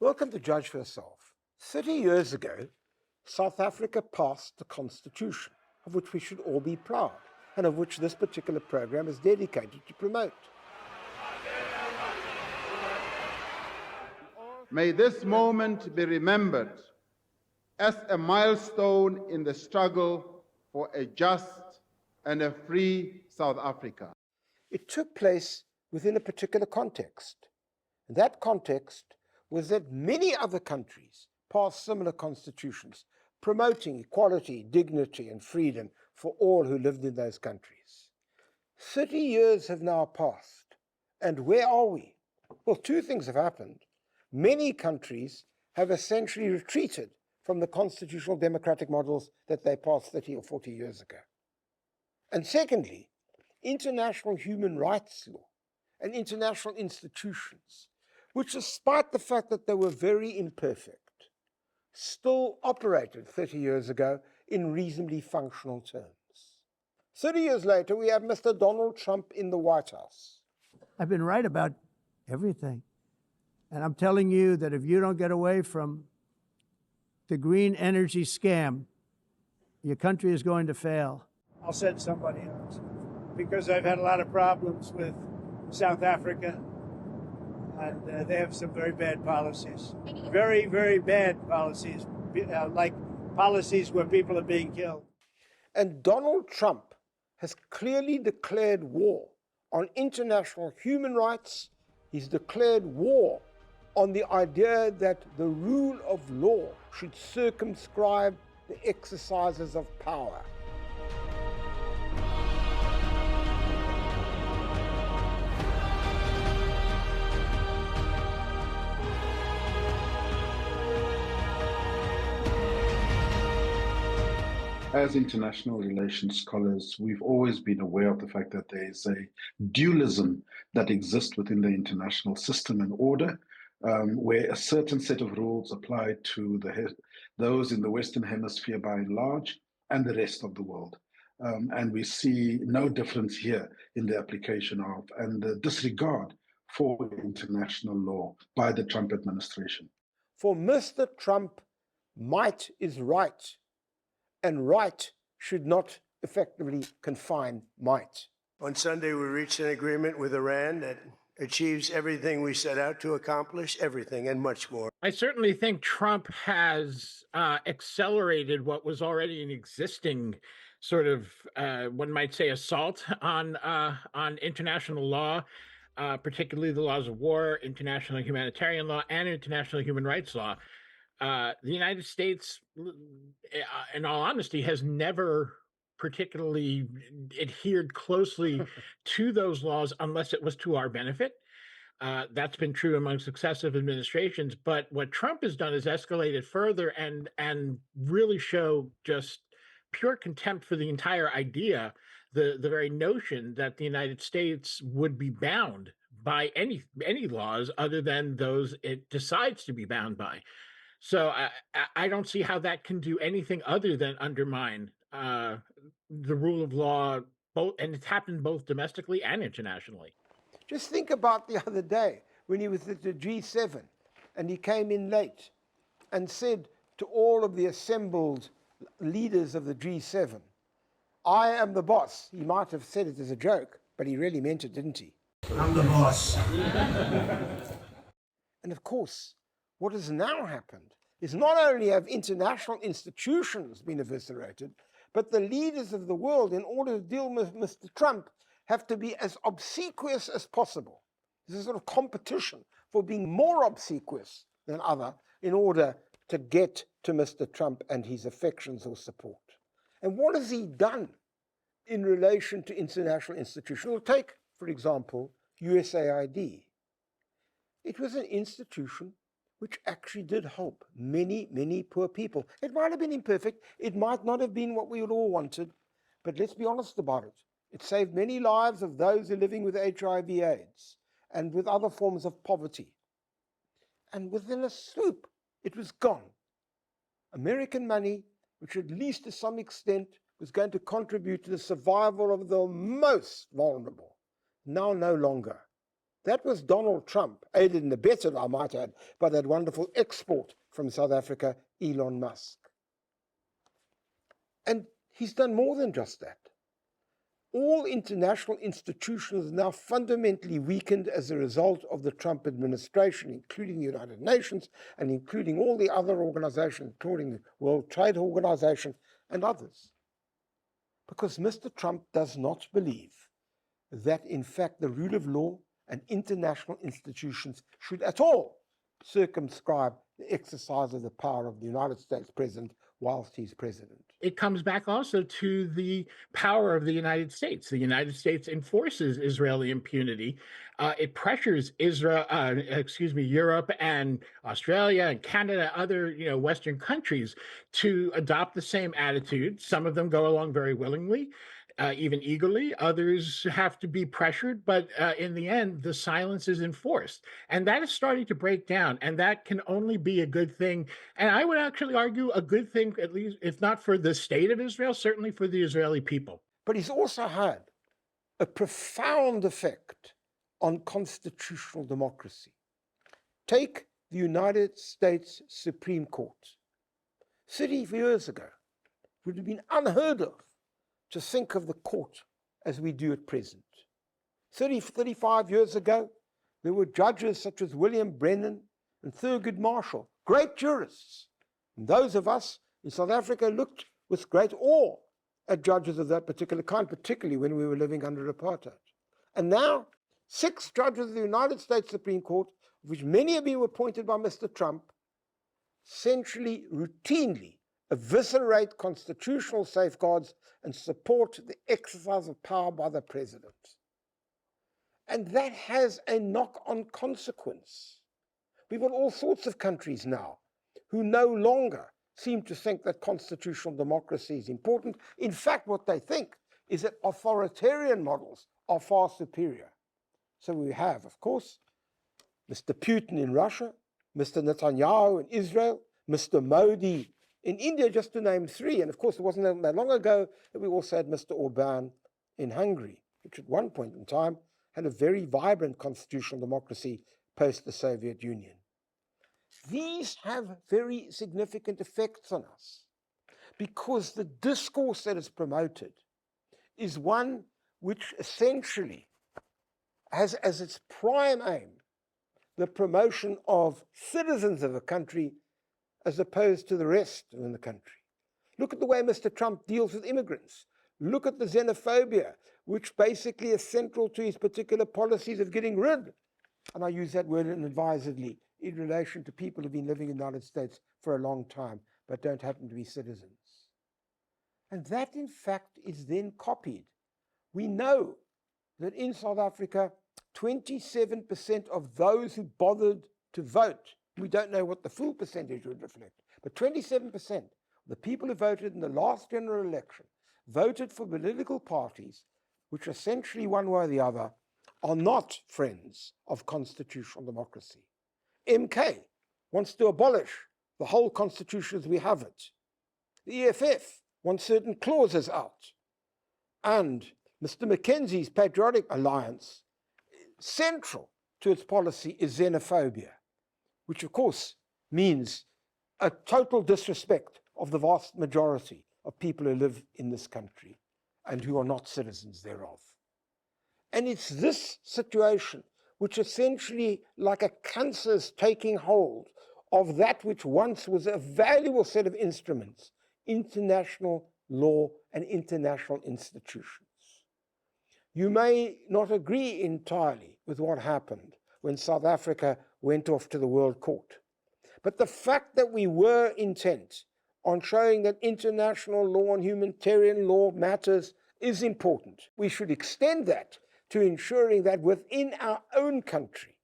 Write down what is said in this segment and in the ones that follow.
Welcome to Judge for Yourself. 30 years ago, South Africa passed the Constitution, of which we should all be proud, and of which this particular program is dedicated to promote. May this moment be remembered as a milestone in the struggle for a just and a free South Africa. It took place within a particular context. And that context was that many other countries passed similar constitutions, promoting equality, dignity, and freedom for all who lived in those countries. 30 years have now passed, and where are we? Well, two things have happened. Many countries have essentially retreated from the constitutional democratic models that they passed 30 or 40 years ago. And secondly, international human rights law and international institutions, which despite the fact that they were very imperfect, still operated 30 years ago in reasonably functional terms. 30 years later, we have Mr. Donald Trump in the White House. I've been right about everything. And I'm telling you that if you don't get away from the green energy scam, your country is going to fail. I'll send somebody else because I've had a lot of problems with South Africa, and they have some very bad policies. Very, very bad policies, like policies where people are being killed. And Donald Trump has clearly declared war on international human rights. He's declared war on the idea that the rule of law should circumscribe the exercises of power. As international relations scholars, we've always been aware of the fact that there is a dualism that exists within the international system and order, where a certain set of rules apply to those in the Western Hemisphere by and large, and the rest of the world. And we see no difference here in the application of and the disregard for international law by the Trump administration. For Mr. Trump, might is right, and right should not effectively confine might. On Sunday, we reached an agreement with Iran that achieves everything we set out to accomplish, everything and much more. I certainly think Trump has accelerated what was already an existing sort of, one might say, assault on international law, particularly the laws of war, international humanitarian law, and international human rights law. The United States, in all honesty, has never particularly adhered closely to those laws unless it was to our benefit. That's been true among successive administrations. But what Trump has done is escalated further and really show just pure contempt for the entire idea, the very notion that the United States would be bound by any laws other than those it decides to be bound by. So I don't see how that can do anything other than undermine the rule of law, and it's happened both domestically and internationally. Just think about the other day when he was at the G7 and he came in late and said to all of the assembled leaders of the G7, "I am the boss." He might have said it as a joke, but he really meant it, didn't he? I'm the boss. And of course, what has now happened is not only have international institutions been eviscerated, but the leaders of the world, in order to deal with Mr. Trump, have to be as obsequious as possible. There's a sort of competition for being more obsequious than other in order to get to Mr. Trump and his affections or support. And what has he done in relation to international institutions? We'll take, for example, USAID. It was an institution which actually did help many, many poor people. It might have been imperfect. It might not have been what we would all wanted. But let's be honest about it. It saved many lives of those who are living with HIV/AIDS and with other forms of poverty. And within a swoop, it was gone. American money, which at least to some extent was going to contribute to the survival of the most vulnerable, now no longer. That was Donald Trump, aided and abetted, I might add, by that wonderful export from South Africa, Elon Musk. And he's done more than just that. All international institutions are now fundamentally weakened as a result of the Trump administration, including the United Nations and including all the other organizations, including the World Trade Organization and others. Because Mr. Trump does not believe that, in fact, the rule of law and international institutions should at all circumscribe the exercise of the power of the United States president whilst he's president. It comes back also to the power of the United States. The United States enforces Israeli impunity. It pressures Europe and Australia and Canada, other Western countries, to adopt the same attitude. Some of them go along very willingly, even eagerly. Others have to be pressured, but in the end, the silence is enforced. And that is starting to break down, and that can only be a good thing. And I would actually argue a good thing, at least, if not for the state of Israel, certainly for the Israeli people. But he's also had a profound effect on constitutional democracy. Take the United States Supreme Court. 30 years ago, it would have been unheard of to think of the court as we do at present. 35 years ago, there were judges such as William Brennan and Thurgood Marshall, great jurists. And those of us in South Africa looked with great awe at judges of that particular kind, particularly when we were living under apartheid. And now, 6 judges of the United States Supreme Court, of which many have been appointed by Mr. Trump, essentially routinely eviscerate constitutional safeguards and support the exercise of power by the president. And that has a knock-on consequence. We've got all sorts of countries now who no longer seem to think that constitutional democracy is important. In fact, what they think is that authoritarian models are far superior. So we have, of course, Mr. Putin in Russia, Mr. Netanyahu in Israel, Mr. Modi in India, just to name 3. And of course, it wasn't that long ago that we also had Mr. Orban in Hungary, which at one point in time had a very vibrant constitutional democracy post the Soviet Union. These have very significant effects on us because the discourse that is promoted is one which essentially has as its prime aim the promotion of citizens of a country as opposed to the rest in the country. Look at the way Mr. Trump deals with immigrants. Look at the xenophobia, which basically is central to his particular policies of getting rid, and I use that word advisedly, in relation to people who've been living in the United States for a long time, but don't happen to be citizens. And that, in fact, is then copied. We know that in South Africa, 27% of those who bothered to vote, we don't know what the full percentage would reflect, but 27% of the people who voted in the last general election voted for political parties which essentially, one way or the other, are not friends of constitutional democracy. MK wants to abolish the whole constitution as we have it. The EFF wants certain clauses out. And Mr. Mackenzie's Patriotic Alliance, central to its policy is xenophobia, which of course means a total disrespect of the vast majority of people who live in this country and who are not citizens thereof. And it's this situation which essentially, like a cancer, is taking hold of that which once was a valuable set of instruments, international law and international institutions. You may not agree entirely with what happened when South Africa went off to the World Court, but the fact that we were intent on showing that international law and humanitarian law matters is important. We should extend that to ensuring that within our own country,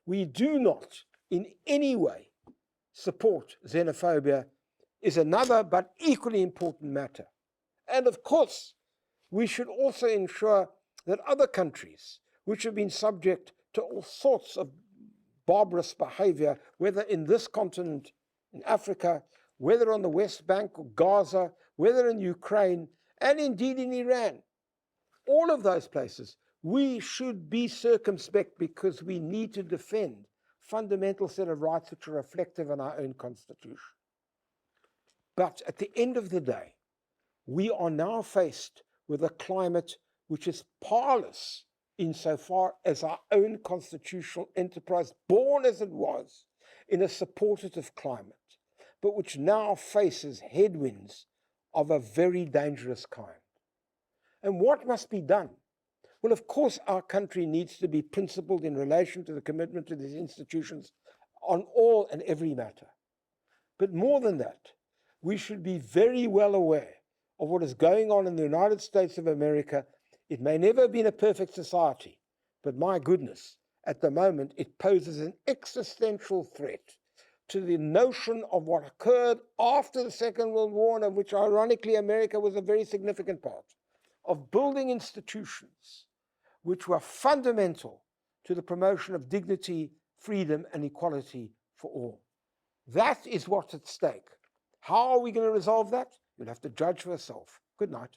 we do not in any way support xenophobia is another but equally important matter. And of course, we should also ensure that other countries which have been subject to all sorts of barbarous behavior, whether in this continent, in Africa, whether on the West Bank or Gaza, whether in Ukraine, and indeed in Iran, all of those places We should be circumspect because we need to defend fundamental set of rights which are reflective in our own constitution. But at the end of the day, we are now faced with a climate which is parlous insofar as our own constitutional enterprise, born as it was in a supportive climate, but which now faces headwinds of a very dangerous kind. And what must be done? Well, of course, our country needs to be principled in relation to the commitment to these institutions on all and every matter. But more than that, we should be very well aware of what is going on in the United States of America. It may never have been a perfect society, but my goodness, at the moment, it poses an existential threat to the notion of what occurred after the Second World War, and of which, ironically, America was a very significant part, of building institutions which were fundamental to the promotion of dignity, freedom, and equality for all. That is what's at stake. How are we going to resolve that? You'll have to judge for yourself. Good night.